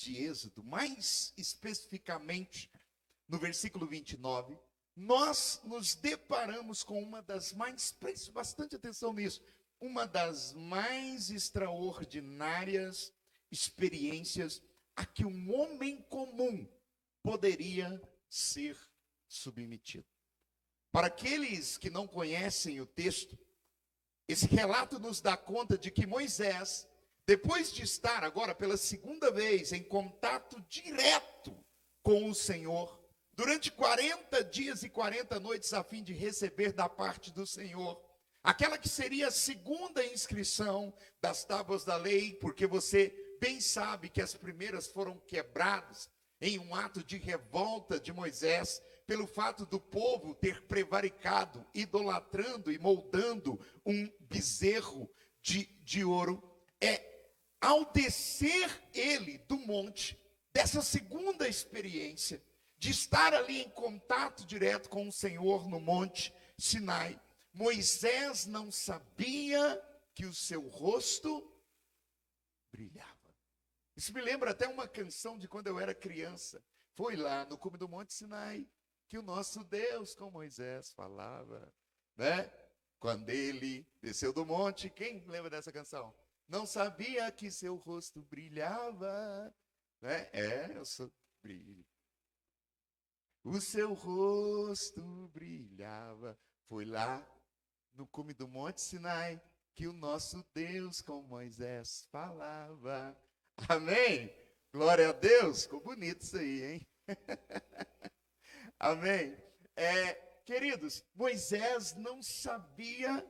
de Êxodo, mais especificamente no versículo 29, nós nos deparamos com uma das mais, preste bastante atenção nisso, uma das mais extraordinárias experiências a que um homem comum poderia ser submetido. Para aqueles que não conhecem o texto, esse relato nos dá conta de que Moisés, depois de estar agora pela segunda vez em contato direto com o Senhor, durante 40 dias e 40 noites a fim de receber da parte do Senhor aquela que seria a segunda inscrição das tábuas da lei, porque você bem sabe que as primeiras foram quebradas em um ato de revolta de Moisés, pelo fato do povo ter prevaricado, idolatrando e moldando um bezerro de ouro. Ao descer ele do monte, dessa segunda experiência, de estar ali em contato direto com o Senhor no monte Sinai, Moisés não sabia que o seu rosto brilhava. Isso me lembra até uma canção de quando eu era criança. Foi lá no cume do Monte Sinai que o nosso Deus com Moisés falava, né? Quando ele desceu do monte, quem lembra dessa canção? Não sabia que seu rosto brilhava, né? Eu sou brilho. O seu rosto brilhava. Foi lá no cume do Monte Sinai que o nosso Deus com Moisés falava. Amém? Glória a Deus. Ficou bonito isso aí, hein? Amém? Queridos, Moisés não sabia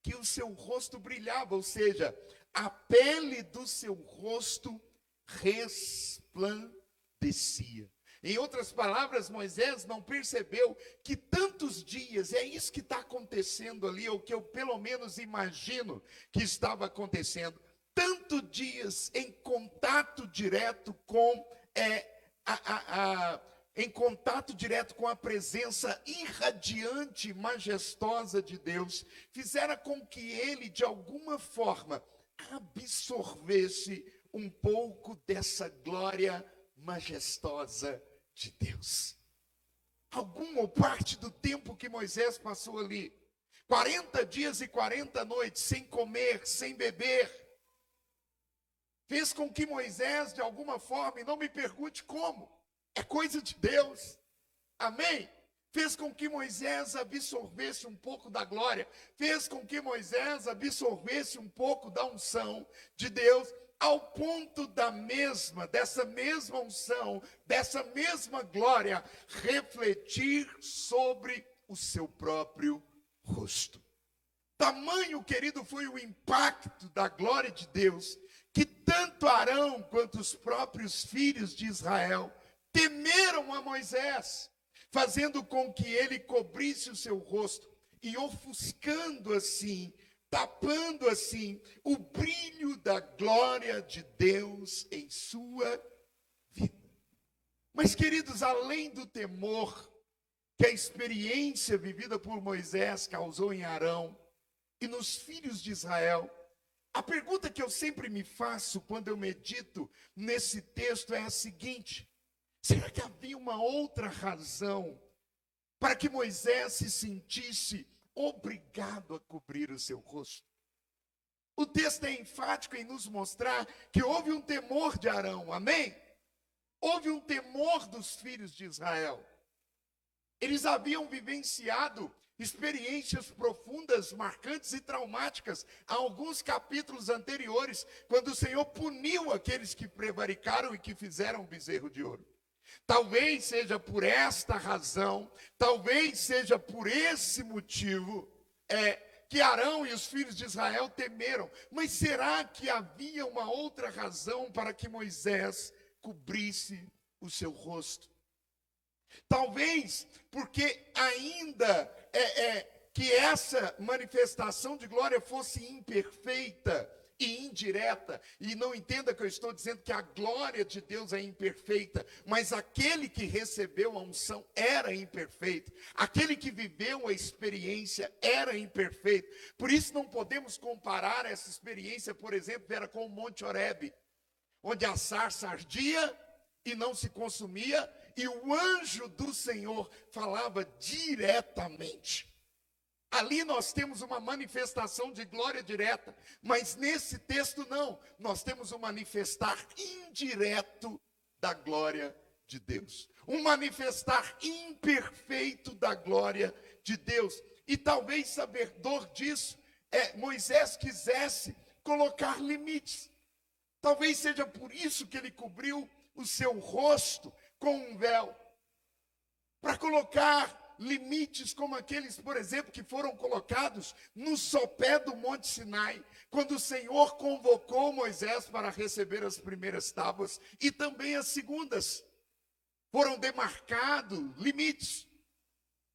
que o seu rosto brilhava, ou seja, a pele do seu rosto resplandecia. Em outras palavras, Moisés não percebeu que tantos dias, é isso que está acontecendo ali, ou que eu pelo menos imagino que estava acontecendo, tantos dias em contato direto com em contato direto com a presença irradiante e majestosa de Deus, fizeram com que ele, de alguma forma, absorvesse um pouco dessa glória majestosa de Deus. Alguma ou parte do tempo que Moisés passou ali, 40 dias e 40 noites, sem comer, sem beber, fez com que Moisés, de alguma forma, e não me pergunte como, é coisa de Deus, amém? Fez com que Moisés absorvesse um pouco da glória, fez com que Moisés absorvesse um pouco da unção de Deus, ao ponto dessa mesma unção, dessa mesma glória, refletir sobre o seu próprio rosto. Tamanho, querido, foi o impacto da glória de Deus, que tanto Arão quanto os próprios filhos de Israel temeram a Moisés, fazendo com que ele cobrisse o seu rosto e ofuscando assim, tapando assim, o brilho da glória de Deus em sua vida. Mas, queridos, além do temor que a experiência vivida por Moisés causou em Arão e nos filhos de Israel, a pergunta que eu sempre me faço quando eu medito nesse texto é a seguinte: será que havia uma outra razão para que Moisés se sentisse obrigado a cobrir o seu rosto? O texto é enfático em nos mostrar que houve um temor de Arão, amém? Houve um temor dos filhos de Israel. Eles haviam vivenciado experiências profundas, marcantes e traumáticas há alguns capítulos anteriores, quando o Senhor puniu aqueles que prevaricaram e que fizeram o bezerro de ouro. Talvez seja por esta razão, talvez seja por esse motivo, que Arão e os filhos de Israel temeram. Mas será que havia uma outra razão para que Moisés cobrisse o seu rosto? Talvez porque ainda que essa manifestação de glória fosse imperfeita e indireta, e não entenda que eu estou dizendo que a glória de Deus é imperfeita, mas aquele que recebeu a unção era imperfeito, aquele que viveu a experiência era imperfeito. Por isso não podemos comparar essa experiência, por exemplo, era com o Monte Horebe. onde a sarça ardia e não se consumia, e o anjo do Senhor falava diretamente. Ali nós temos uma manifestação de glória direta, mas nesse texto não, nós temos um manifestar indireto da glória de Deus, um manifestar imperfeito da glória de Deus. E talvez sabedor disso, Moisés quisesse colocar limites. Talvez seja por isso que ele cobriu o seu rosto com um véu, para colocar limites como aqueles, por exemplo, que foram colocados no sopé do Monte Sinai, quando o Senhor convocou Moisés para receber as primeiras tábuas e também as segundas. Foram demarcados limites.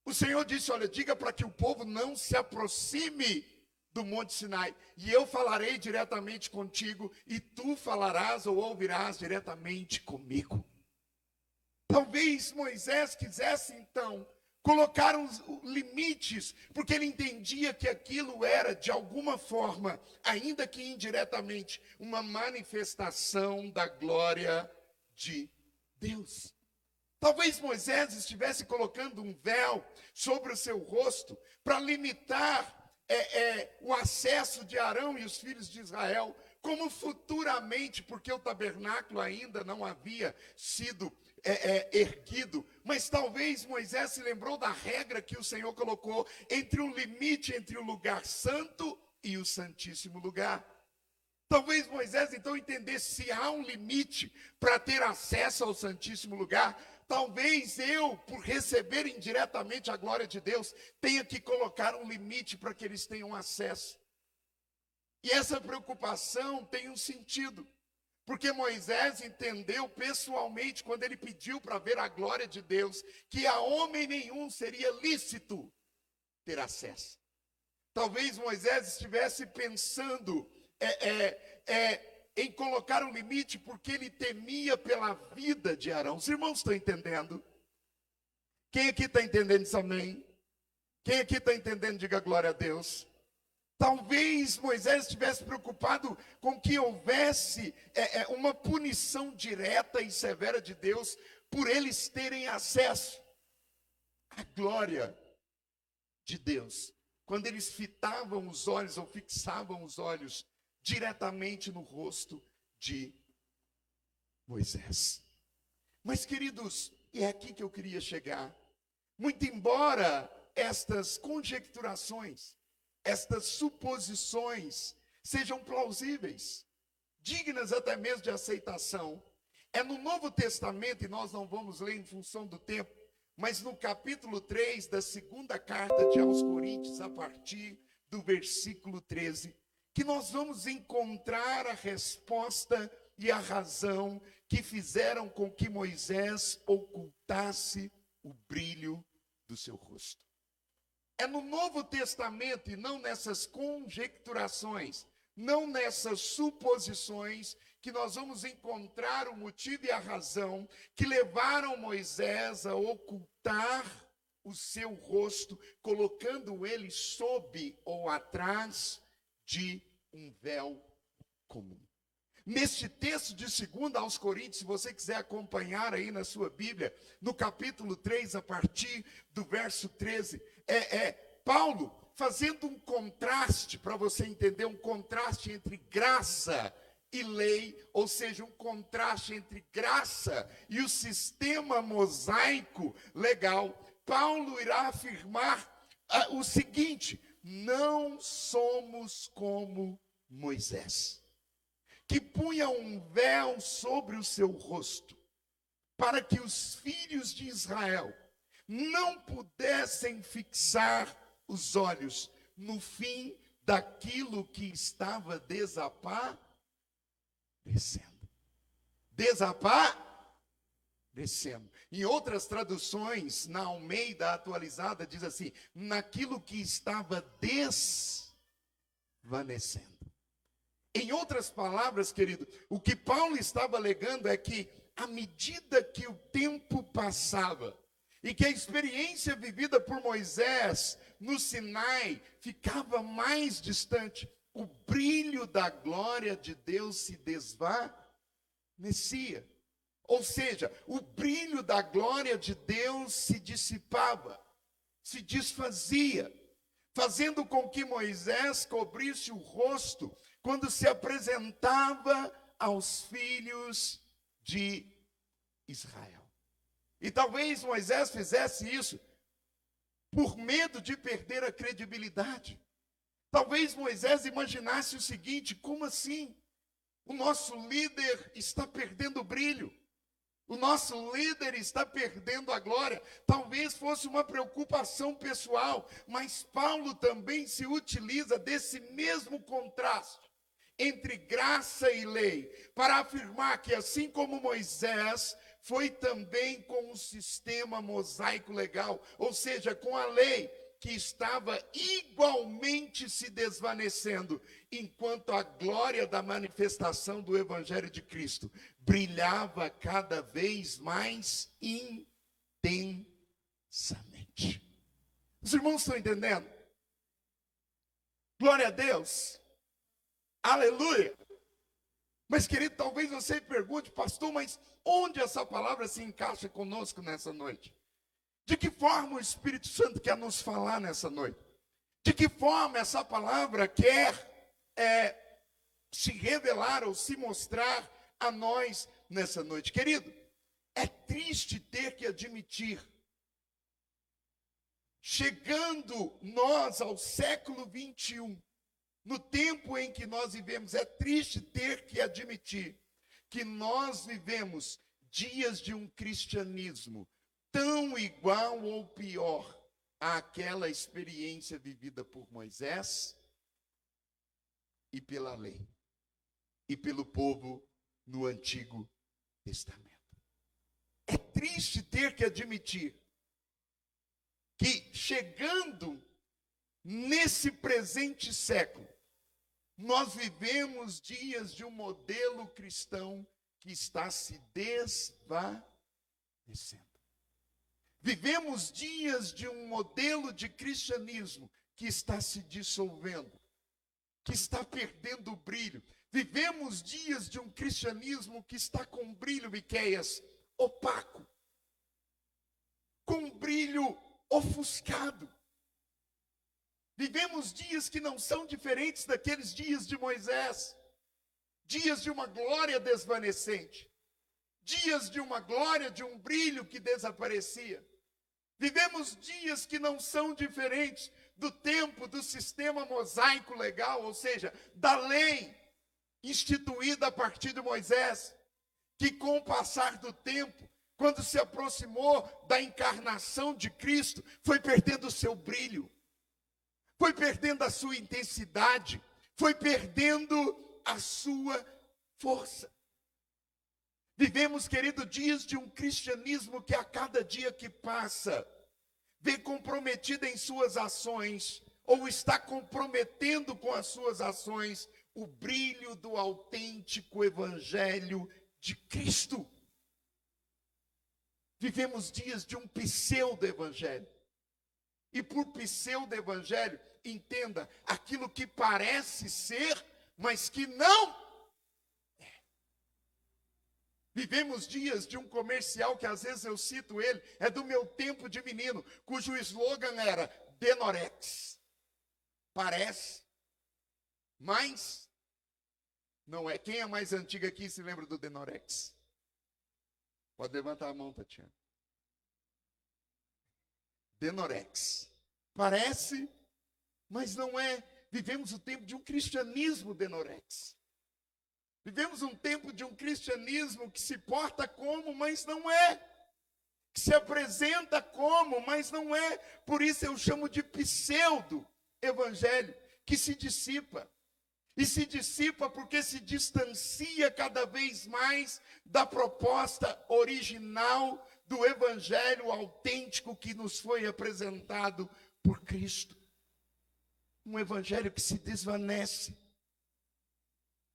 O Senhor disse: olha, diga para que o povo não se aproxime do Monte Sinai, e eu falarei diretamente contigo, e tu falarás ou ouvirás diretamente comigo. Talvez Moisés quisesse então colocar uns limites, porque ele entendia que aquilo era, de alguma forma, ainda que indiretamente, uma manifestação da glória de Deus. Talvez Moisés estivesse colocando um véu sobre o seu rosto para limitar o acesso de Arão e os filhos de Israel, como futuramente, porque o tabernáculo ainda não havia sido erguido, mas talvez Moisés se lembrou da regra que o Senhor colocou entre o limite entre o lugar santo e o santíssimo lugar. Talvez Moisés então entendesse: se há um limite para ter acesso ao santíssimo lugar, talvez eu, por receber indiretamente a glória de Deus, tenha que colocar um limite para que eles tenham acesso. E essa preocupação tem um sentido, porque Moisés entendeu pessoalmente, quando ele pediu para ver a glória de Deus, que a homem nenhum seria lícito ter acesso. Talvez Moisés estivesse pensando em colocar um limite, porque ele temia pela vida de Arão. Os irmãos estão entendendo? Quem aqui está entendendo isso? Amém? Quem aqui está entendendo? Diga glória a Deus. Talvez Moisés estivesse preocupado com que houvesse uma punição direta e severa de Deus por eles terem acesso à glória de Deus, quando eles fitavam os olhos ou fixavam os olhos diretamente no rosto de Moisés. Mas, queridos, é aqui que eu queria chegar. Muito embora estas conjecturações, estas suposições sejam plausíveis, dignas até mesmo de aceitação, é no Novo Testamento, e nós não vamos ler em função do tempo, mas no capítulo 3 da segunda carta aos Coríntios, a partir do versículo 13, que nós vamos encontrar a resposta e a razão que fizeram com que Moisés ocultasse o brilho do seu rosto. É no Novo Testamento, e não nessas conjecturações, não nessas suposições, que nós vamos encontrar o motivo e a razão que levaram Moisés a ocultar o seu rosto, colocando ele sob ou atrás de um véu comum. Neste texto de 2 aos Coríntios, se você quiser acompanhar aí na sua Bíblia, no capítulo 3, a partir do verso 13, Paulo fazendo um contraste, para você entender, um contraste entre graça e lei, ou seja, um contraste entre graça e o sistema mosaico legal. Paulo irá afirmar o seguinte: não somos como Moisés, que punha um véu sobre o seu rosto, para que os filhos de Israel não pudessem fixar os olhos no fim daquilo que estava desaparecendo. Desaparecendo. Em outras traduções, na Almeida atualizada, diz assim: naquilo que estava desvanecendo. Em outras palavras, querido, o que Paulo estava alegando é que, à medida que o tempo passava, e que a experiência vivida por Moisés no Sinai ficava mais distante, o brilho da glória de Deus se desvanecia. desvanecia. Ou seja, o brilho da glória de Deus se dissipava, se desfazia, fazendo com que Moisés cobrisse o rosto quando se apresentava aos filhos de Israel. E talvez Moisés fizesse isso por medo de perder a credibilidade. Talvez Moisés imaginasse o seguinte: como assim? O nosso líder está perdendo o brilho. O nosso líder está perdendo a glória. Talvez fosse uma preocupação pessoal, mas Paulo também se utiliza desse mesmo contraste entre graça e lei, para afirmar que assim como Moisés foi também com o sistema mosaico legal, ou seja, com a lei, que estava igualmente se desvanecendo, enquanto a glória da manifestação do Evangelho de Cristo brilhava cada vez mais intensamente. Os irmãos estão entendendo? Glória a Deus. Aleluia. Mas, querido, talvez você pergunte: pastor, mas onde essa palavra se encaixa conosco nessa noite? De que forma o Espírito Santo quer nos falar nessa noite? De que forma essa palavra quer se revelar ou se mostrar a nós nessa noite? Querido, é triste ter que admitir, chegando nós ao século 21, no tempo em que nós vivemos, é triste ter que admitir que nós vivemos dias de um cristianismo tão igual ou pior àquela experiência vivida por Moisés e pela lei e pelo povo no Antigo Testamento. É triste ter que admitir que, chegando nesse presente século, nós vivemos dias de um modelo cristão que está se desvanecendo. Vivemos dias de um modelo de cristianismo que está se dissolvendo, que está perdendo o brilho. Vivemos dias de um cristianismo que está com brilho, Miqueias, opaco, com brilho ofuscado. Vivemos dias que não são diferentes daqueles dias de Moisés, dias de uma glória desvanecente, dias de uma glória, de um brilho que desaparecia. Vivemos dias que não são diferentes do tempo do sistema mosaico legal, ou seja, da lei instituída a partir de Moisés, que com o passar do tempo, quando se aproximou da encarnação de Cristo, foi perdendo o seu brilho, foi perdendo a sua intensidade, foi perdendo a sua força. Vivemos, querido, dias de um cristianismo que a cada dia que passa, vê comprometido em suas ações, ou está comprometendo com as suas ações, o brilho do autêntico evangelho de Cristo. Vivemos dias de um pseudo-evangelho. E por pseudo-evangelho, entenda, aquilo que parece ser, mas que não é. Vivemos dias de um comercial que às vezes eu cito ele, é do meu tempo de menino, cujo slogan era Denorex. Parece, mas não é. Quem é mais antigo aqui se lembra do Denorex? Pode levantar a mão, Tatiana. Denorex. Parece, mas não é. Vivemos o tempo de um cristianismo Denorex. Vivemos um tempo de um cristianismo que se porta como, mas não é. Que se apresenta como, mas não é. Por isso eu chamo de pseudo-evangelho, que se dissipa. E se dissipa porque se distancia cada vez mais da proposta original do evangelho autêntico que nos foi apresentado por Cristo. Um evangelho que se desvanece,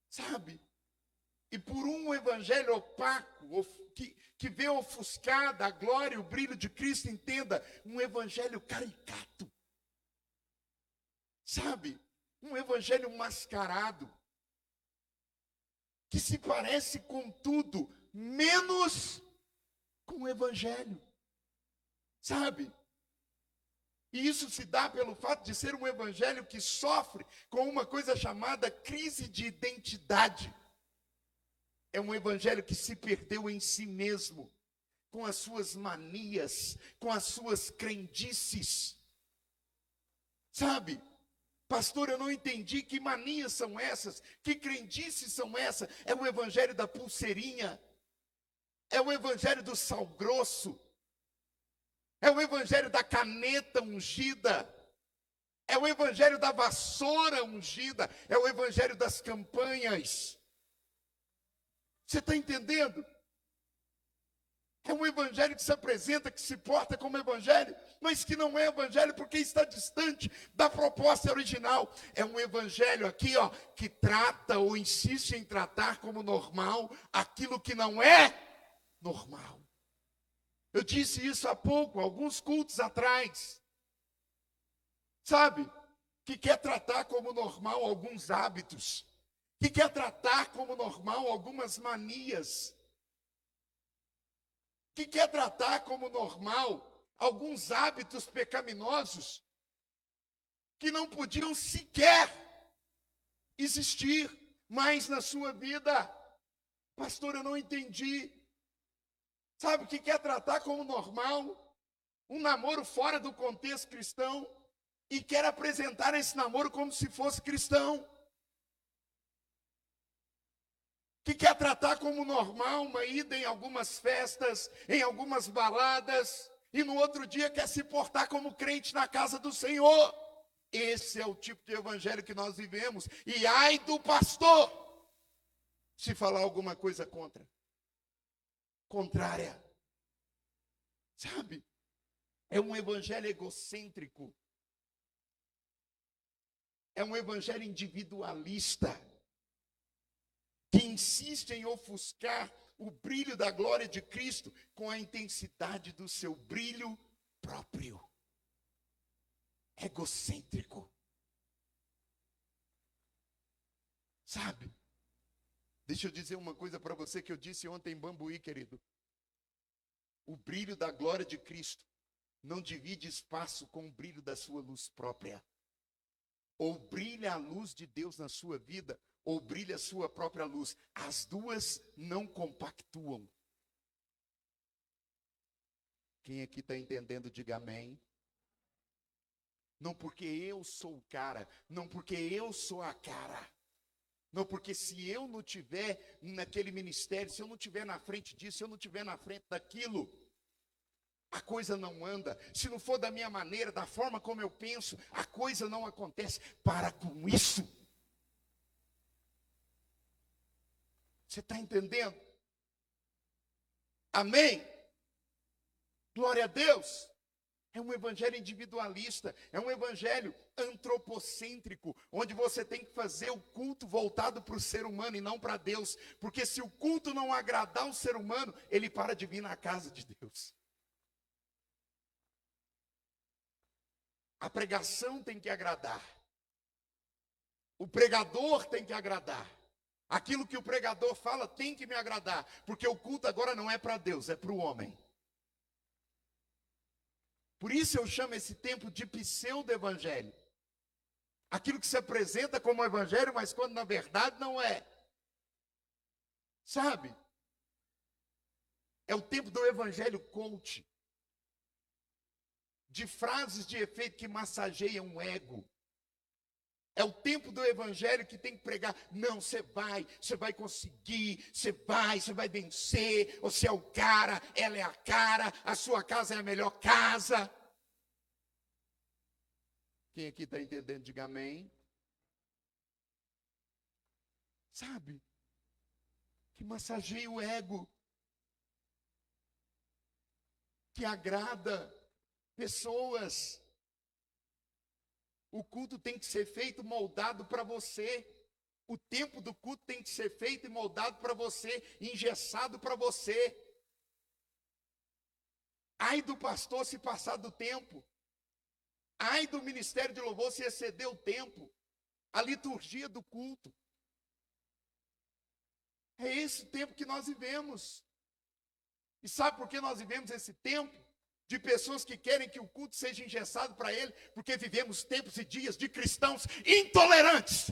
sabe? E por um evangelho opaco, que vê ofuscada a glória e o brilho de Cristo, entenda, um evangelho caricato, sabe? Um evangelho mascarado, que se parece com tudo, menos com o Evangelho. Sabe? E isso se dá pelo fato de ser um evangelho que sofre com uma coisa chamada crise de identidade. É um evangelho que se perdeu em si mesmo, com as suas manias, com as suas crendices. Sabe? Pastor, eu não entendi que manias são essas, que crendices são essas. É o evangelho da pulseirinha, é o evangelho do sal grosso, é o evangelho da caneta ungida, é o evangelho da vassoura ungida, é o evangelho das campanhas. Você está entendendo? É um evangelho que se apresenta, que se porta como evangelho, mas que não é evangelho porque está distante da proposta original. É um evangelho aqui, ó, que trata ou insiste em tratar como normal aquilo que não é normal. Eu disse isso há pouco, alguns cultos atrás. Sabe? Que quer tratar como normal alguns hábitos, que quer tratar como normal algumas manias, que quer tratar como normal alguns hábitos pecaminosos que não podiam sequer existir mais na sua vida. Pastor, eu não entendi. Sabe o que quer tratar como normal um namoro fora do contexto cristão e quer apresentar esse namoro como se fosse cristão? Que quer tratar como normal uma ida em algumas festas, em algumas baladas, e no outro dia quer se portar como crente na casa do Senhor. Esse é o tipo de evangelho que nós vivemos. E ai do pastor, se falar alguma coisa contrária. Sabe? É um evangelho egocêntrico. É um evangelho individualista, que insiste em ofuscar o brilho da glória de Cristo com a intensidade do seu brilho próprio. Egocêntrico. Sabe? Deixa eu dizer uma coisa para você que eu disse ontem em Bambuí, querido. O brilho da glória de Cristo não divide espaço com o brilho da sua luz própria. Ou brilha a luz de Deus na sua vida, ou brilha a sua própria luz. As duas não compactuam. Quem aqui está entendendo, diga amém. Não porque eu sou o cara, não porque eu sou a cara. Não porque se eu não tiver naquele ministério, se eu não tiver na frente disso, se eu não tiver na frente daquilo, a coisa não anda. Se não for da minha maneira, da forma como eu penso, a coisa não acontece. Para com isso. Você está entendendo? Amém? Glória a Deus. É um evangelho individualista, é um evangelho antropocêntrico, onde você tem que fazer o culto voltado para o ser humano e não para Deus. Porque se o culto não agradar o ser humano, ele para de vir na casa de Deus. A pregação tem que agradar. O pregador tem que agradar. Aquilo que o pregador fala tem que me agradar. Porque o culto agora não é para Deus, é para o homem. Por isso eu chamo esse tempo de pseudo-evangelho. Aquilo que se apresenta como evangelho, mas quando na verdade não é. Sabe? É o tempo do evangelho coach. De frases de efeito que massageiam o ego. É o tempo do evangelho que tem que pregar. Não, você vai conseguir, você vai vencer. Você é o cara, ela é a cara, a sua casa é a melhor casa. Quem aqui está entendendo, diga amém. Sabe? Que massageia o ego. Que agrada pessoas. O culto tem que ser feito moldado para você. O tempo do culto tem que ser feito e moldado para você, engessado para você. Ai do pastor se passar do tempo. Ai do ministério de louvor se exceder o tempo. A liturgia do culto. É esse tempo que nós vivemos. E sabe por que nós vivemos esse tempo? De pessoas que querem que o culto seja engessado para ele, porque vivemos tempos e dias de cristãos intolerantes,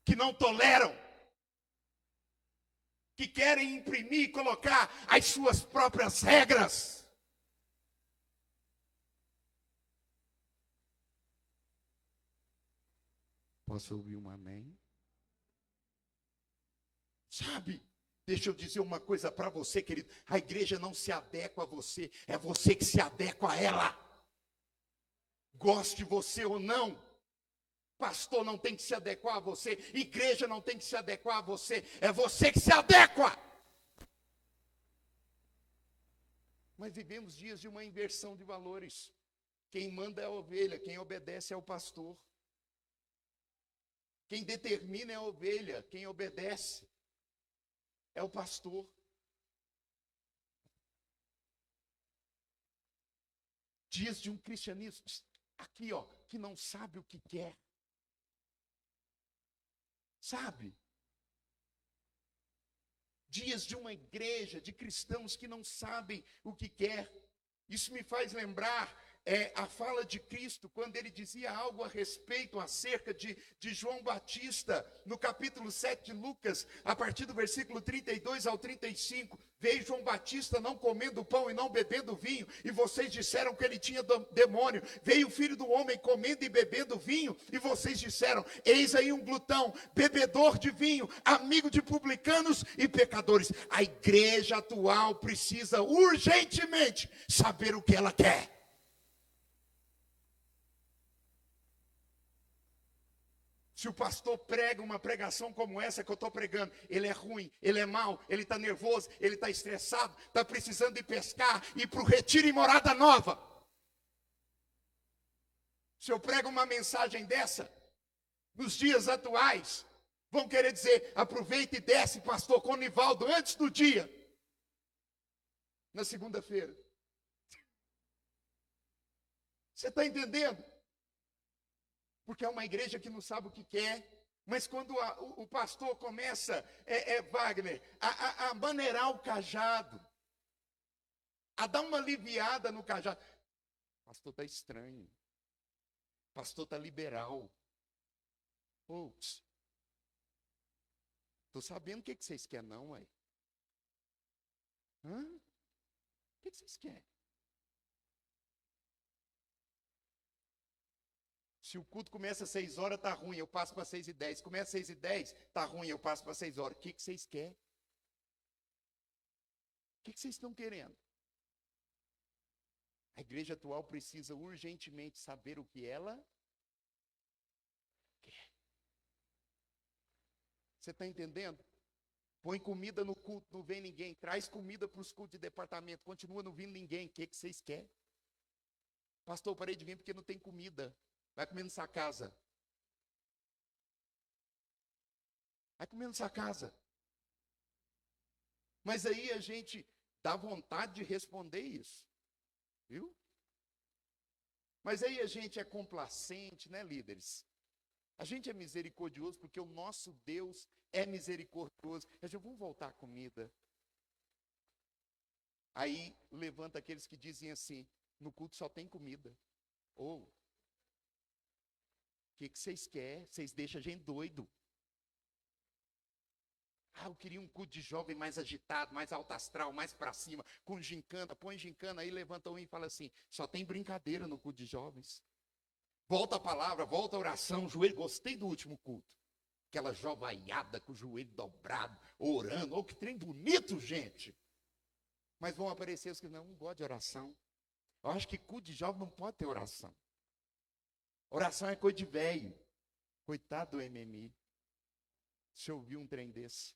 que não toleram, que querem imprimir e colocar as suas próprias regras. Posso ouvir um amém? Sabe? Deixa eu dizer uma coisa para você, querido. A igreja não se adequa a você, é você que se adequa a ela. Goste você ou não, pastor não tem que se adequar a você, igreja não tem que se adequar a você, é você que se adequa. Mas vivemos dias de uma inversão de valores. Quem manda é a ovelha, quem obedece é o pastor. Quem determina é a ovelha, quem obedece é o pastor. Dias de um cristianismo, aqui ó, que não sabe o que quer. Sabe? Dias de uma igreja, de cristãos que não sabem o que quer. Isso me faz lembrar a fala de Cristo, quando ele dizia algo a respeito, acerca de João Batista, no capítulo 7 de Lucas, a partir do versículo 32 ao 35, veio João Batista não comendo pão e não bebendo vinho, e vocês disseram que ele tinha demônio. Veio o Filho do Homem comendo e bebendo vinho, e vocês disseram, eis aí um glutão, bebedor de vinho, amigo de publicanos e pecadores. A igreja atual precisa urgentemente saber o que ela quer. Se o pastor prega uma pregação como essa que eu estou pregando, ele é ruim, ele é mau, ele está nervoso, ele está estressado, está precisando ir pescar, ir para o retiro e morada nova. Se eu prego uma mensagem dessa, nos dias atuais, vão querer dizer, aproveita e desce, pastor Conivaldo, antes do dia, na segunda-feira. Você está entendendo? Porque é uma igreja que não sabe o que quer, mas quando o pastor começa, Wagner, a maneirar o cajado, a dar uma aliviada no cajado, o pastor está estranho, o pastor está liberal. Ops, estou sabendo o que vocês querem não, ué. O que vocês querem? Se o culto começa às 6 horas, está ruim, eu passo para 6h10. Começa às 6h10, está ruim, eu passo para 6 horas. O que vocês querem? O que vocês estão querendo? A igreja atual precisa urgentemente saber o que ela quer. Você está entendendo? Põe comida no culto, não vem ninguém. Traz comida para os cultos de departamento, continua não vindo ninguém. O que vocês querem? Pastor, eu parei de vir porque não tem comida. Vai comer na sua casa. Vai comer na sua casa. Mas aí a gente dá vontade de responder isso. Viu? Mas aí a gente é complacente, né, líderes? A gente é misericordioso porque o nosso Deus é misericordioso. Eu já vou voltar a comida. Aí levanta aqueles que dizem assim, no culto só tem comida. Ou, o que vocês querem? Vocês deixam a gente doido. Eu queria um culto de jovem mais agitado, mais alto astral, mais para cima, com gincana. Põe gincana aí, levanta um e fala assim, só tem brincadeira no culto de jovens. Volta a palavra, volta a oração, joelho. Gostei do último culto. Aquela jovaiada com o joelho dobrado, orando. Oh, que trem bonito, gente. Mas vão aparecer os que não gostam de oração. Eu acho que culto de jovem não pode ter oração. Oração é coisa de velho. Coitado do MMI. Se ouviu um trem desse.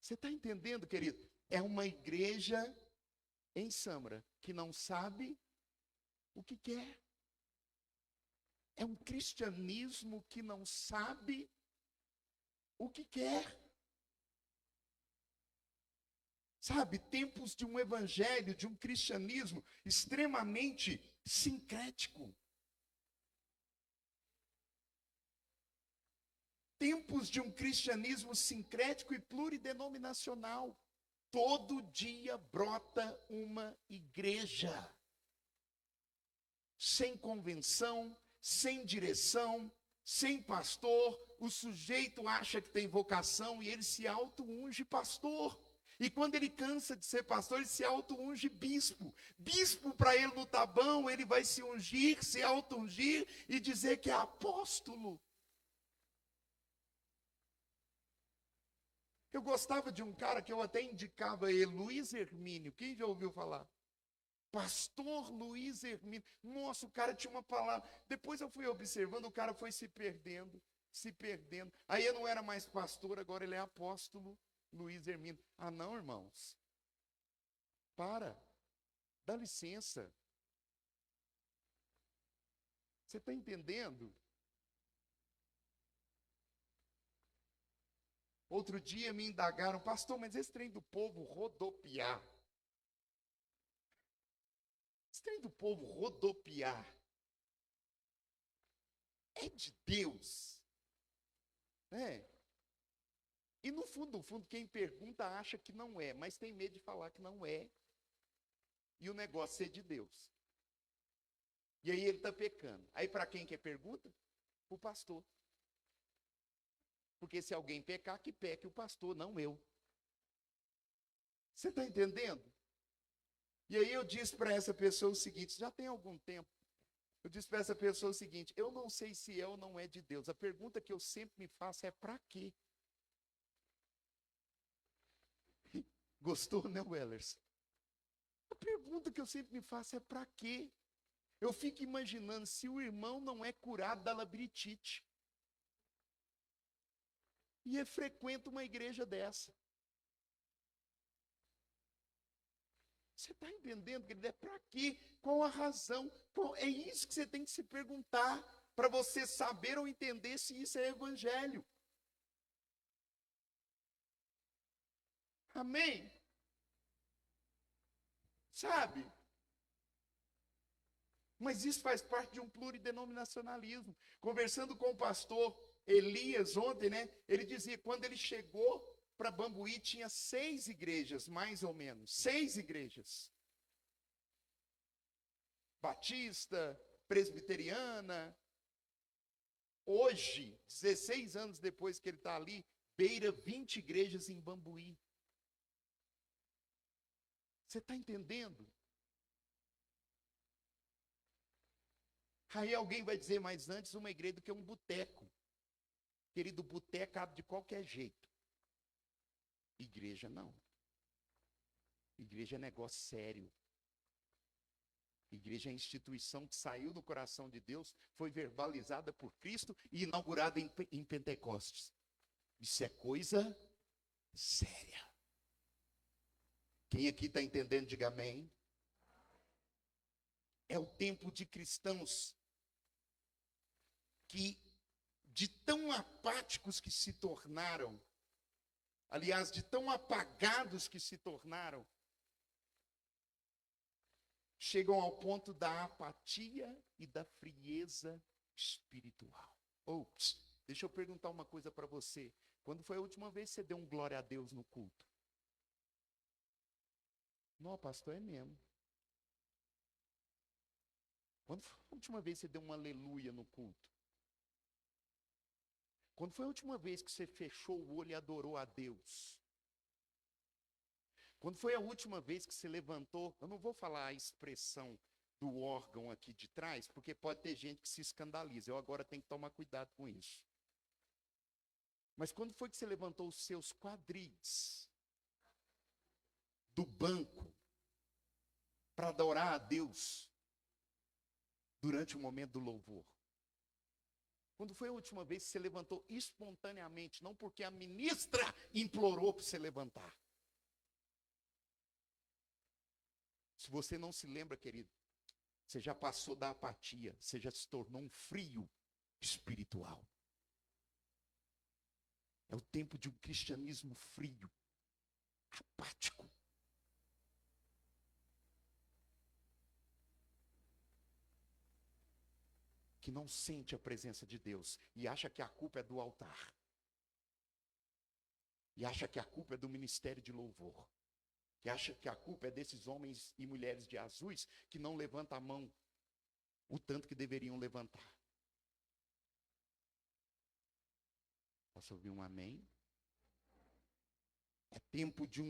Você está entendendo, querido? É uma igreja em Sâmara que não sabe o que quer. É um cristianismo que não sabe o que quer. Sabe, tempos de um evangelho, de um cristianismo extremamente sincrético. Tempos de um cristianismo sincrético e pluridenominacional. Todo dia brota uma igreja. Sem convenção, sem direção, sem pastor, o sujeito acha que tem vocação e ele se auto-unge pastor. E quando ele cansa de ser pastor, ele se auto-unge bispo. Bispo, para ele não tá bom, ele vai se ungir, se auto-ungir e dizer que é apóstolo. Eu gostava de um cara que eu até indicava ele, Luiz Hermínio. Quem já ouviu falar? Pastor Luiz Hermínio. Nossa, o cara tinha uma palavra. Depois eu fui observando, o cara foi se perdendo, se perdendo. Aí eu não era mais pastor, agora ele é apóstolo Luiz Hermínio. Ah, não, irmãos. Para. Dá licença. Você está entendendo? Outro dia me indagaram, pastor, mas esse trem do povo rodopiar. Esse trem do povo rodopiar é de Deus. É. E no fundo, quem pergunta acha que não é, mas tem medo de falar que não é. E o negócio é de Deus. E aí ele está pecando. Aí para quem que é pergunta? O pastor. Porque se alguém pecar, que peque o pastor, não eu. Você está entendendo? E aí eu disse para essa pessoa o seguinte, já tem algum tempo, eu disse para essa pessoa o seguinte, eu não sei se é ou não é de Deus. A pergunta que eu sempre me faço é para quê? Gostou, né, Wellers? A pergunta que eu sempre me faço é para quê? Eu fico imaginando se o irmão não é curado da labirintite. E frequenta uma igreja dessa. Você está entendendo, querido? É para quê? Qual a razão? É isso que você tem que se perguntar para você saber ou entender se isso é evangelho. Amém? Sabe? Mas isso faz parte de um pluridenominacionalismo. Conversando com o pastor Elias ontem, né? Ele dizia que quando ele chegou para Bambuí tinha 6 igrejas, mais ou menos. 6 igrejas. Batista, presbiteriana. Hoje, 16 anos depois que ele está ali, beira 20 igrejas em Bambuí. Você está entendendo? Aí alguém vai dizer, mas antes uma igreja do que um boteco. Querido, boteco abre de qualquer jeito. Igreja não. Igreja é negócio sério. Igreja é instituição que saiu do coração de Deus, foi verbalizada por Cristo e inaugurada em Pentecostes. Isso é coisa séria. Quem aqui está entendendo, diga amém. É o tempo de cristãos que, de tão apáticos que se tornaram, aliás, de tão apagados que se tornaram, chegam ao ponto da apatia e da frieza espiritual. Deixa eu perguntar uma coisa para você. Quando foi a última vez que você deu um glória a Deus no culto? Não, pastor, é mesmo. Quando foi a última vez que você deu um aleluia no culto? Quando foi a última vez que você fechou o olho e adorou a Deus? Quando foi a última vez que você levantou, eu não vou falar a expressão do órgão aqui de trás, porque pode ter gente que se escandaliza. Eu agora tenho que tomar cuidado com isso. Mas quando foi que você levantou os seus quadris do banco para adorar a Deus durante o momento do louvor? Quando foi a última vez que você levantou espontaneamente, não porque a ministra implorou para você levantar? Se você não se lembra, querido, você já passou da apatia, você já se tornou um frio espiritual. É o tempo de um cristianismo frio, apático. Que não sente a presença de Deus e acha que a culpa é do altar. e acha que a culpa é do ministério de louvor, que acha que a culpa é desses homens e mulheres de azuis que não levantam a mão o tanto que deveriam levantar. Posso ouvir um amém? É tempo de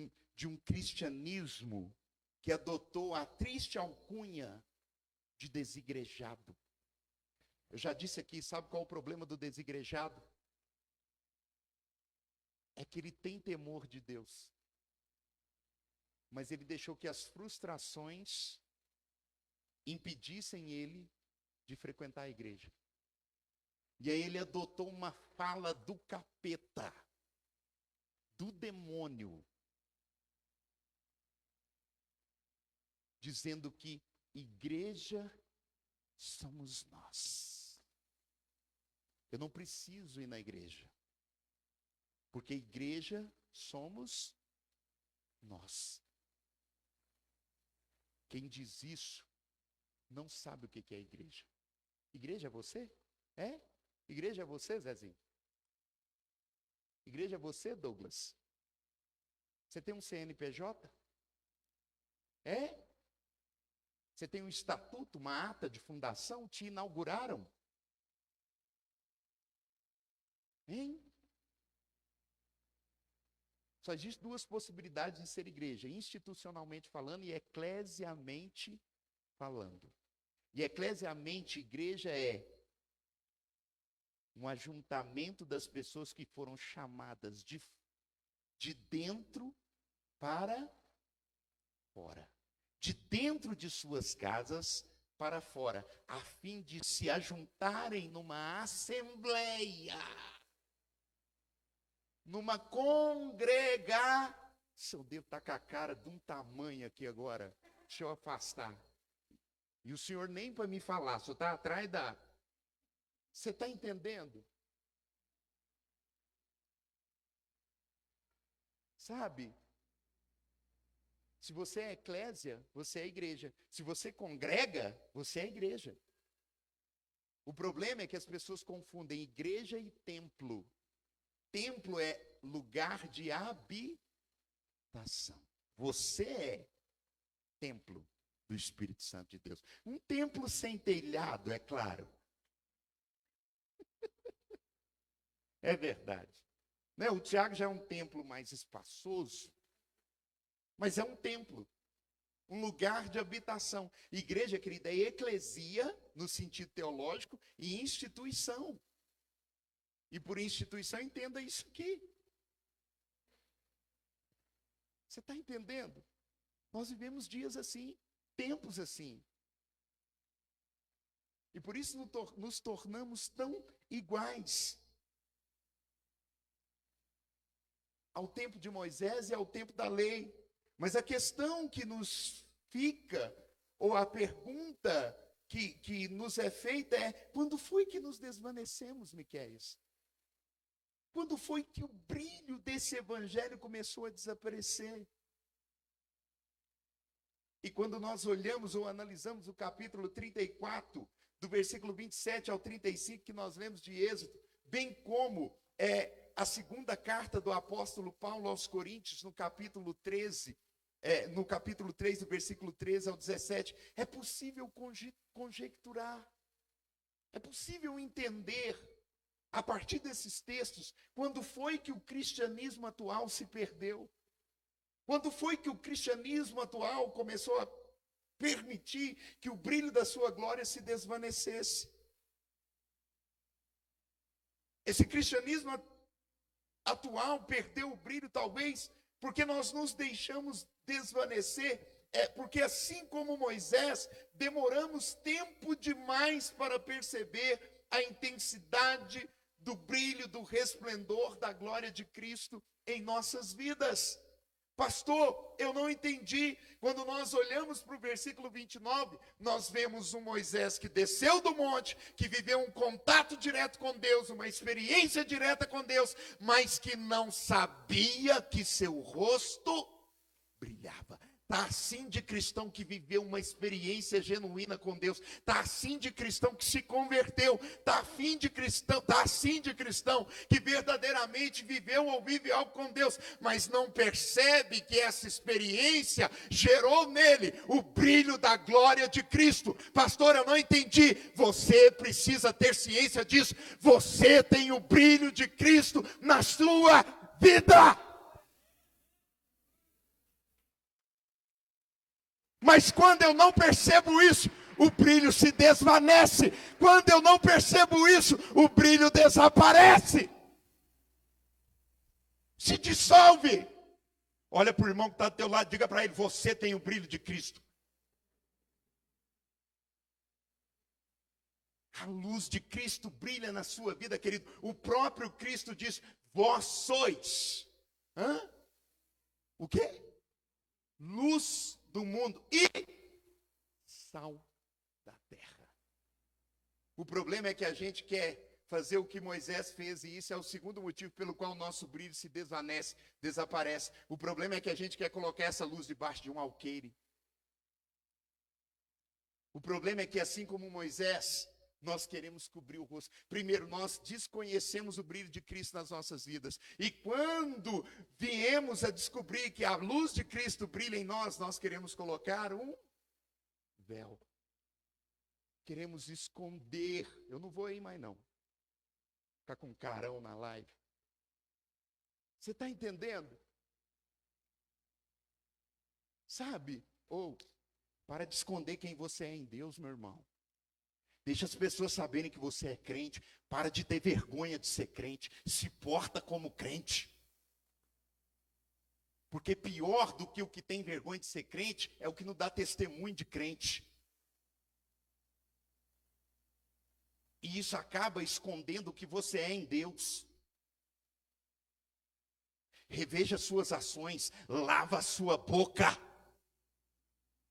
um cristianismo que adotou a triste alcunha de desigrejado. Eu já disse aqui, sabe qual é o problema do desigrejado? É que ele tem temor de Deus, mas ele deixou que as frustrações impedissem ele de frequentar a igreja. E aí ele adotou uma fala do capeta, do demônio, dizendo que igreja somos nós. Eu não preciso ir na igreja, porque igreja somos nós. Quem diz isso não sabe o que é igreja. Igreja é você? É? Igreja é você, Zezinho? Igreja é você, Douglas? Você tem um CNPJ? É? Você tem um estatuto, uma ata de fundação? Te inauguraram? Hein? Só existem duas possibilidades de ser igreja: institucionalmente falando e eclesiamente falando. E eclesiamente, igreja é um ajuntamento das pessoas que foram chamadas de dentro para fora. De dentro de suas casas para fora, a fim de se ajuntarem numa assembleia, numa congregação. Eu devo estar com a cara de um tamanho aqui agora. Deixa eu afastar. E o senhor nem para me falar, só está atrás da... Você está entendendo? Sabe? Se você é eclésia, você é igreja. Se você congrega, você é igreja. O problema é que as pessoas confundem igreja e templo. Templo é lugar de habitação. Você é templo do Espírito Santo de Deus. Um templo sem telhado, é claro. É verdade. Né? O Tiago já é um templo mais espaçoso, mas é um templo, um lugar de habitação. Igreja, querida, é eclesia, no sentido teológico, e instituição. E por instituição, entenda isso aqui. Você está entendendo? Nós vivemos dias assim, tempos assim. E por isso nos tornamos tão iguais ao tempo de Moisés e ao tempo da lei. Mas a questão que nos fica, ou a pergunta que nos é feita é: quando foi que nos desvanecemos, Miqueias? Quando foi que o brilho desse evangelho começou a desaparecer? E quando nós olhamos ou analisamos o capítulo 34, do versículo 27 ao 35, que nós lemos de Êxodo, bem como a segunda carta do apóstolo Paulo aos Coríntios, no capítulo 13, no capítulo 3, do versículo 13 ao 17, é possível conjecturar, é possível entender, a partir desses textos, quando foi que o cristianismo atual se perdeu? Quando foi que o cristianismo atual começou a permitir que o brilho da sua glória se desvanecesse? Esse cristianismo atual perdeu o brilho, talvez, porque nós nos deixamos desvanecer, porque assim como Moisés, demoramos tempo demais para perceber a intensidade do brilho, do resplendor da glória de Cristo em nossas vidas. Pastor, eu não entendi. Quando nós olhamos para o versículo 29, nós vemos um Moisés que desceu do monte, que viveu um contato direto com Deus, uma experiência direta com Deus, mas que não sabia que seu rosto brilhava. Está assim de cristão que viveu uma experiência genuína com Deus. Está assim de cristão que se converteu. Está assim de cristão que verdadeiramente viveu ou vive algo com Deus. Mas não percebe que essa experiência gerou nele o brilho da glória de Cristo. Pastor, eu não entendi. Você precisa ter ciência disso. Você tem o brilho de Cristo na sua vida. Mas quando eu não percebo isso, o brilho se desvanece. Quando eu não percebo isso, o brilho desaparece. Se dissolve. Olha para o irmão que está do teu lado, diga para ele, você tem o brilho de Cristo. A luz de Cristo brilha na sua vida, querido. O próprio Cristo diz, vós sois. O quê? Luz do mundo e sal da terra. O problema é que a gente quer fazer o que Moisés fez, e isso é o segundo motivo pelo qual o nosso brilho se desvanece, desaparece. O problema é que a gente quer colocar essa luz debaixo de um alqueire. O problema é que, assim como Moisés, nós queremos cobrir o rosto. Primeiro, nós desconhecemos o brilho de Cristo nas nossas vidas. E quando viemos a descobrir que a luz de Cristo brilha em nós, nós queremos colocar um véu. Queremos esconder. Eu não vou aí mais não. Ficar com um carão na live. Você está entendendo? Sabe? Para de esconder quem você é em Deus, meu irmão. Deixa as pessoas saberem que você é crente. Para de ter vergonha de ser crente. Se porta como crente. Porque pior do que o que tem vergonha de ser crente é o que não dá testemunho de crente. E isso acaba escondendo o que você é em Deus. Reveja suas ações. Lava a sua boca.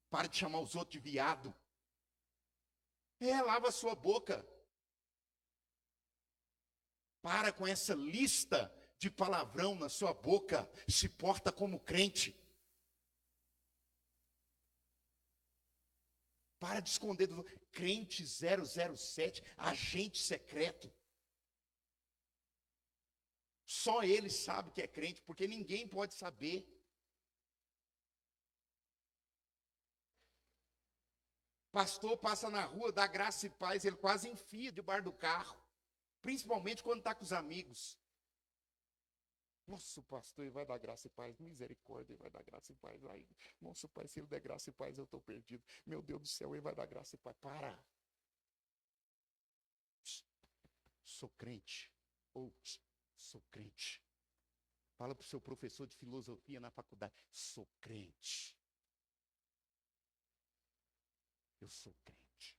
Para de chamar os outros de viado. Lava a sua boca. Para com essa lista de palavrão na sua boca. Se porta como crente. Para de esconder do crente 007, agente secreto. Só ele sabe que é crente, porque ninguém pode saber. Pastor passa na rua, dá graça e paz, ele quase enfia debaixo do carro. Principalmente quando está com os amigos. Nossa, pastor, ele vai dar graça e paz, misericórdia, ele vai dar graça e paz. Ai, nossa, pai, se ele der graça e paz, eu estou perdido. Meu Deus do céu, ele vai dar graça e paz. Para. Sou crente. Sou crente. Fala para o seu professor de filosofia na faculdade. Sou crente. Eu sou crente.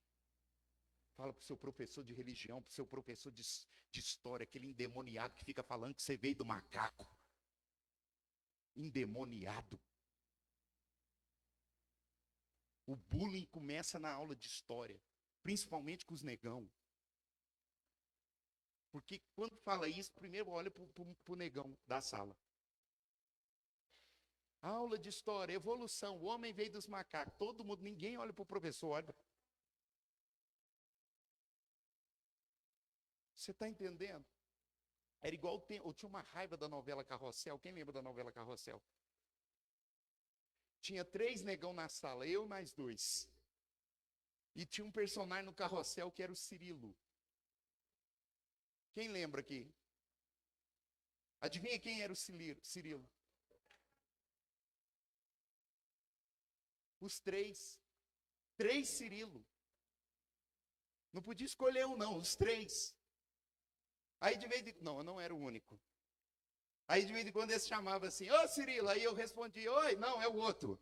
Fala para o seu professor de religião, para o seu professor de história, aquele endemoniado que fica falando que você veio do macaco. Endemoniado. O bullying começa na aula de história, principalmente com os negão. Porque quando fala isso, primeiro olha para o negão da sala. Aula de história, evolução, o homem veio dos macacos. Todo mundo, ninguém olha para o professor, olha. Você está entendendo? Era igual, eu tinha uma raiva da novela Carrossel. Quem lembra da novela Carrossel? Tinha 3 negão na sala, eu e mais 2. E tinha um personagem no Carrossel que era o Cirilo. Quem lembra aqui? Adivinha quem era o Cirilo? Os 3. 3 Cirilo. Não podia escolher um não, os 3. Aí de vez em quando, não, eu não era o único. Aí de vez em quando eles chamavam assim, ô Cirilo, aí eu respondia, oi, não, é o outro.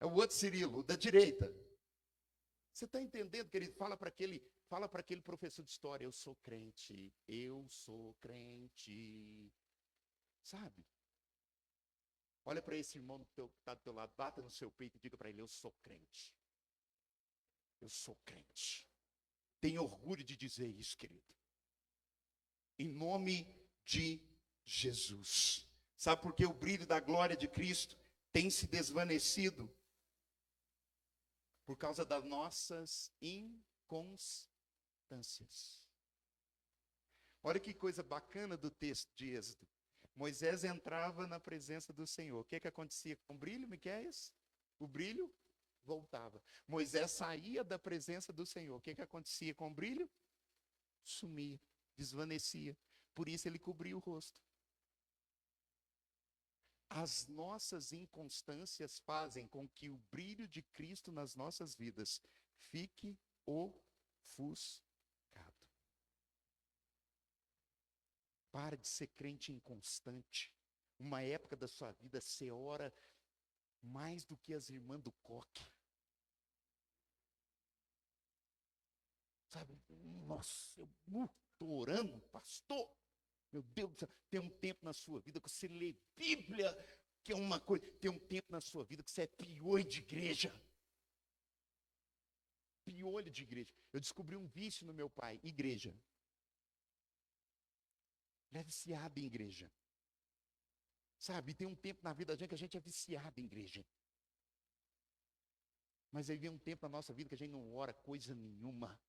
É o outro Cirilo, o da direita. Você está entendendo, querido? Fala para aquele professor de história, eu sou crente. Sabe? Olha para esse irmão que está do teu lado, bata no seu peito e diga para ele, eu sou crente. Eu sou crente. Tenho orgulho de dizer isso, querido. Em nome de Jesus. Sabe por que o brilho da glória de Cristo tem se desvanecido por causa das nossas inconstâncias. Olha que coisa bacana do texto de Êxodo. Moisés entrava na presença do Senhor. O que acontecia com o brilho, Miqueias? O brilho voltava. Moisés saía da presença do Senhor. O que acontecia com o brilho? Sumia, desvanecia. Por isso ele cobria o rosto. As nossas inconstâncias fazem com que o brilho de Cristo nas nossas vidas fique ofuscado. Para de ser crente inconstante. Uma época da sua vida, você ora mais do que as irmãs do coque. Sabe? Nossa, eu estou orando, pastor. Meu Deus do céu, tem um tempo na sua vida que você lê Bíblia, que é uma coisa. Tem um tempo na sua vida que você é piolho de igreja. Piolho de igreja. Eu descobri um vício no meu pai, igreja. Ele é viciado em igreja. Sabe, tem um tempo na vida da gente que a gente é viciado em igreja. Mas aí vem um tempo na nossa vida que a gente não ora coisa nenhuma.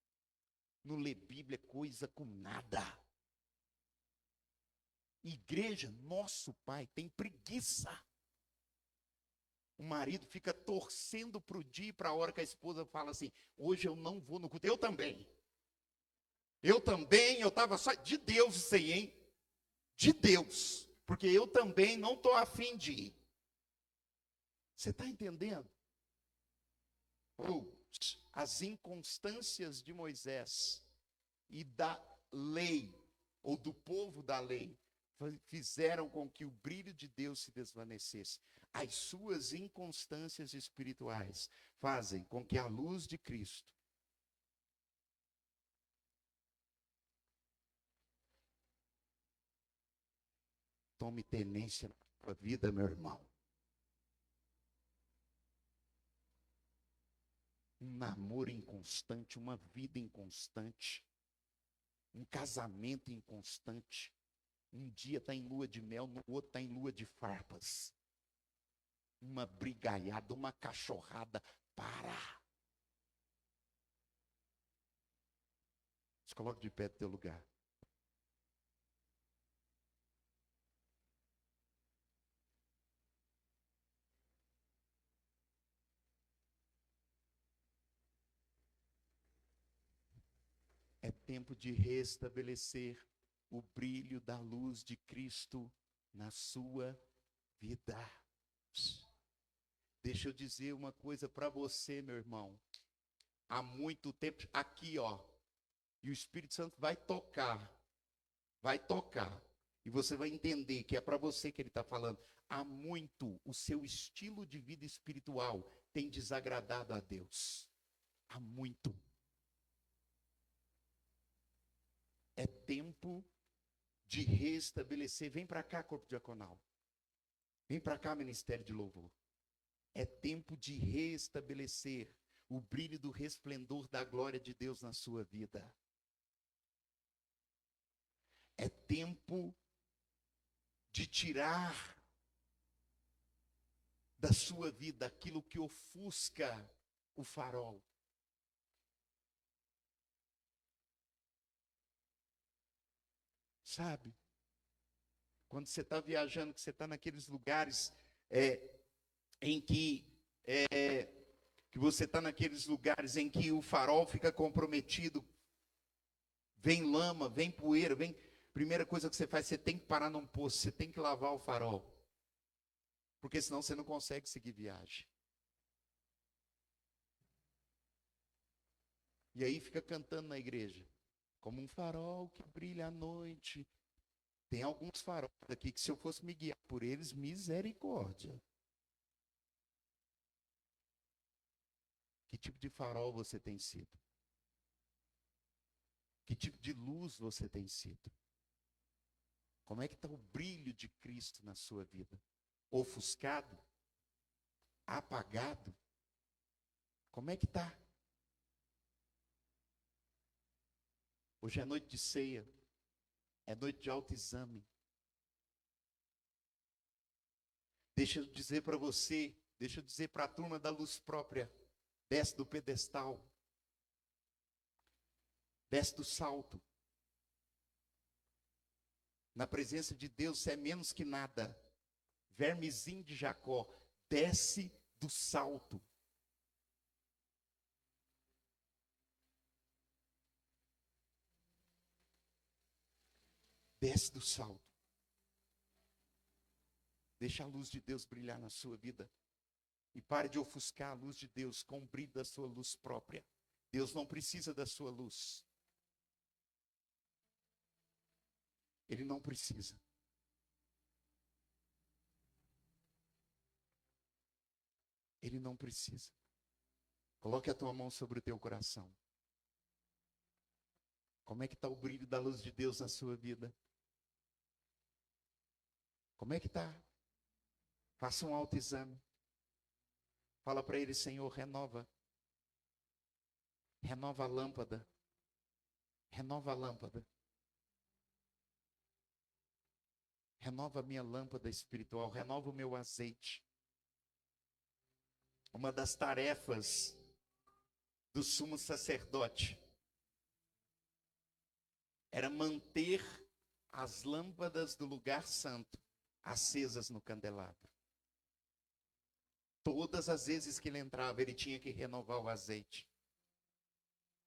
Não lê Bíblia coisa com nada. Igreja, nosso pai tem preguiça. O marido fica torcendo para o dia e para a hora que a esposa fala assim, hoje eu não vou no culto. Eu também, eu estava só, de Deus isso aí, hein? De Deus, porque eu também não estou afim de ir. Você está entendendo? As inconstâncias de Moisés e da lei, ou do povo da lei, fizeram com que o brilho de Deus se desvanecesse. As suas inconstâncias espirituais fazem com que a luz de Cristo tome tenência na sua vida, meu irmão. Um namoro inconstante, uma vida inconstante, um casamento inconstante. Um dia está em lua de mel, no outro está em lua de farpas. Uma brigaiada, uma cachorrada. Para! Se coloque de pé do teu lugar. É tempo de restabelecer o brilho da luz de Cristo na sua vida. Deixa eu dizer uma coisa para você, meu irmão. Há muito tempo, aqui ó, e o Espírito Santo vai tocar, e você vai entender que é para você que ele está falando. Há muito, o seu estilo de vida espiritual tem desagradado a Deus. Há muito. É tempo de restabelecer. Vem para cá, corpo diaconal. Vem para cá, ministério de louvor. É tempo de restabelecer o brilho do resplendor da glória de Deus na sua vida. É tempo de tirar da sua vida aquilo que ofusca o farol. Sabe? Quando você está viajando, que você está naqueles lugares em que você está naqueles lugares em que o farol fica comprometido, vem lama, vem poeira, vem. Primeira coisa que você faz, você tem que parar num poço, você tem que lavar o farol, porque senão você não consegue seguir viagem. E aí fica cantando na igreja, como um farol que brilha à noite. Tem alguns faróis aqui que se eu fosse me guiar por eles, misericórdia. Que tipo de farol você tem sido? Que tipo de luz você tem sido? Como é que está o brilho de Cristo na sua vida? Ofuscado? Apagado? Como é que está? Hoje é noite de ceia. É noite de autoexame. Deixa eu dizer para você, deixa eu dizer para a turma da luz própria, desce do pedestal, desce do salto. Na presença de Deus você é menos que nada. Vermezinho de Jacó, desce do salto. Desce do salto. Deixa a luz de Deus brilhar na sua vida. E pare de ofuscar a luz de Deus com o brilho da sua luz própria. Deus não precisa da sua luz. Ele não precisa. Ele não precisa. Coloque a tua mão sobre o teu coração. Como é que está o brilho da luz de Deus na sua vida? Como é que está? Faça um autoexame. Fala para ele, Senhor, renova. Renova a lâmpada. Renova a lâmpada. Renova a minha lâmpada espiritual. Renova o meu azeite. Uma das tarefas do sumo sacerdote era manter as lâmpadas do lugar santo acesas no candelabro. Todas as vezes que ele entrava, ele tinha que renovar o azeite.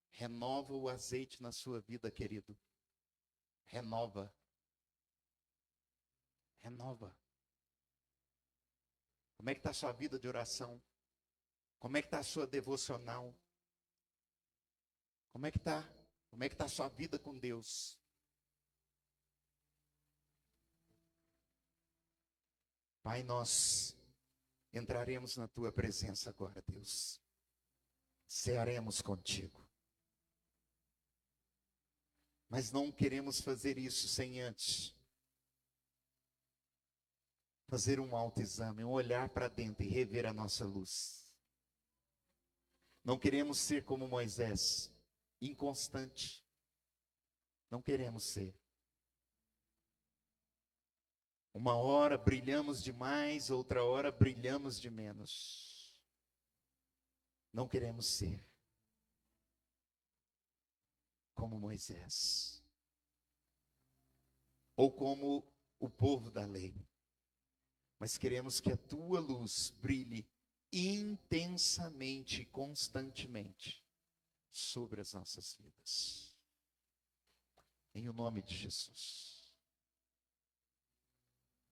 Renova o azeite na sua vida, querido. Renova. Renova. Como é que está a sua vida de oração? Como é que está a sua devocional? Como é que está? Como é que está a sua vida com Deus? Pai, nós entraremos na tua presença agora, Deus. Cearemos contigo. Mas não queremos fazer isso sem antes fazer um autoexame, um olhar para dentro e rever a nossa luz. Não queremos ser como Moisés, inconstante. Não queremos ser. Uma hora brilhamos demais, outra hora brilhamos de menos. Não queremos ser como Moisés. Ou como o povo da lei. Mas queremos que a tua luz brilhe intensamente, constantemente, sobre as nossas vidas. Em o nome de Jesus.